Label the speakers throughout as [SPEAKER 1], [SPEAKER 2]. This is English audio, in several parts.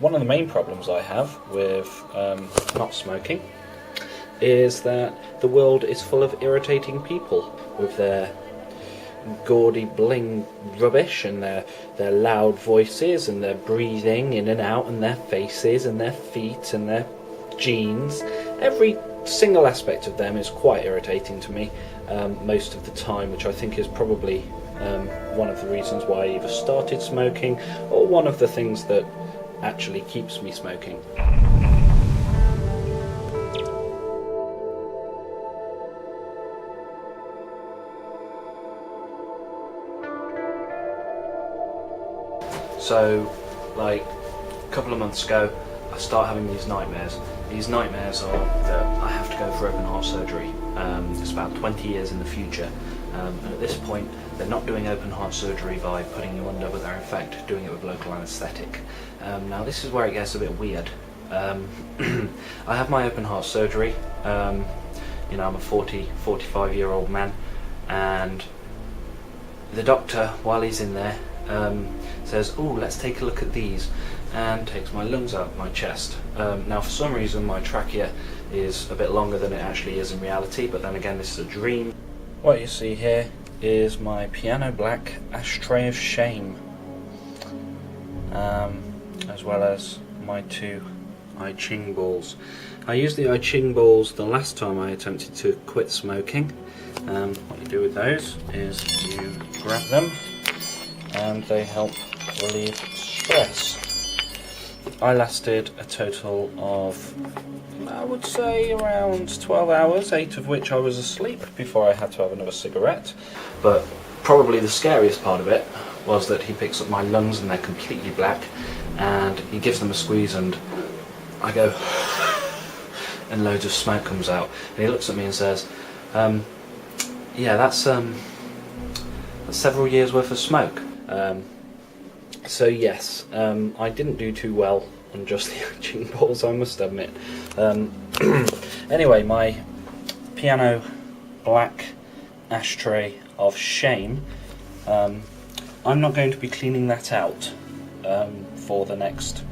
[SPEAKER 1] One of the main problems I have with not smoking is that the world is full of irritating people with their gaudy bling rubbish and their loud voices and their breathing in and out and their faces and their feet and their jeans. Every single aspect of them is quite irritating to me most of the time, which I think is probably one of the reasons why I either started smoking or one of the things that actually keeps me smoking. So, like a couple of months ago, I start having these nightmares. These nightmares are that I have to go for open heart surgery. It's about 20 years in the future. And at this point, they're not doing open heart surgery by putting you under, but they're in fact doing it with local anaesthetic. Now this is where it gets a bit weird. I have my open heart surgery. You know, I'm a 45-year-old man, and the doctor, while he's in there, says, "Oh, let's take a look at these," and takes my lungs out of my chest. Now for some reason my trachea is a bit longer than it actually is in reality, but then again this is a dream. What you see here is my piano black ashtray of shame, as well as my two I Ching balls. I used the I Ching balls the last time I attempted to quit smoking. What you do with those is you grab them and they help relieve stress. I lasted a total of, I would say, around 12 hours, 8 of which I was asleep before I had to have another cigarette. But probably the scariest part of it was that he picks up my lungs and they're completely black, and he gives them a squeeze and I go and loads of smoke comes out, and he looks at me and says, yeah, that's several years worth of smoke. So yes, I didn't do too well on just the I Ching balls, I must admit. Anyway, my piano black ashtray of shame, I'm not going to be cleaning that out for the next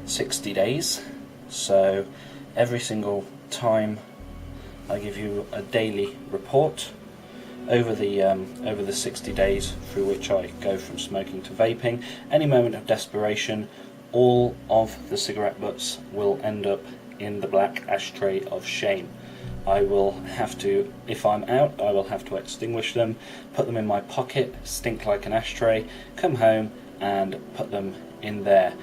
[SPEAKER 1] 60 days. So every single time I give you a daily report over the 60 days through which I go from smoking to vaping. Any moment of desperation, all of the cigarette butts will end up in the black ashtray of shame. I will have to, if I'm out, I will have to extinguish them, put them in my pocket, stink like an ashtray, come home and put them in there.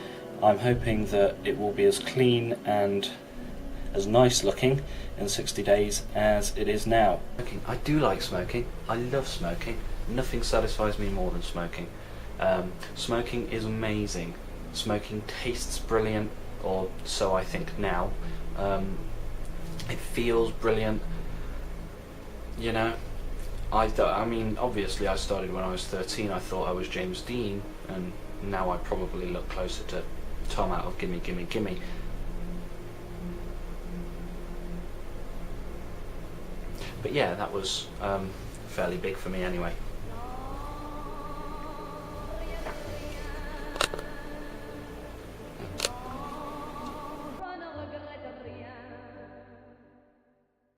[SPEAKER 1] I'm hoping that it will be as clean and as nice looking in 60 days as it is now. I do like smoking. I love smoking. Nothing satisfies me more than smoking. Smoking is amazing. Smoking tastes brilliant, or so I think now. It feels brilliant. You know, I mean, obviously I started when I was 13. I thought I was James Dean, and now I probably look closer to Tom out of Gimme Gimme Gimme. But yeah, that was fairly big for me anyway.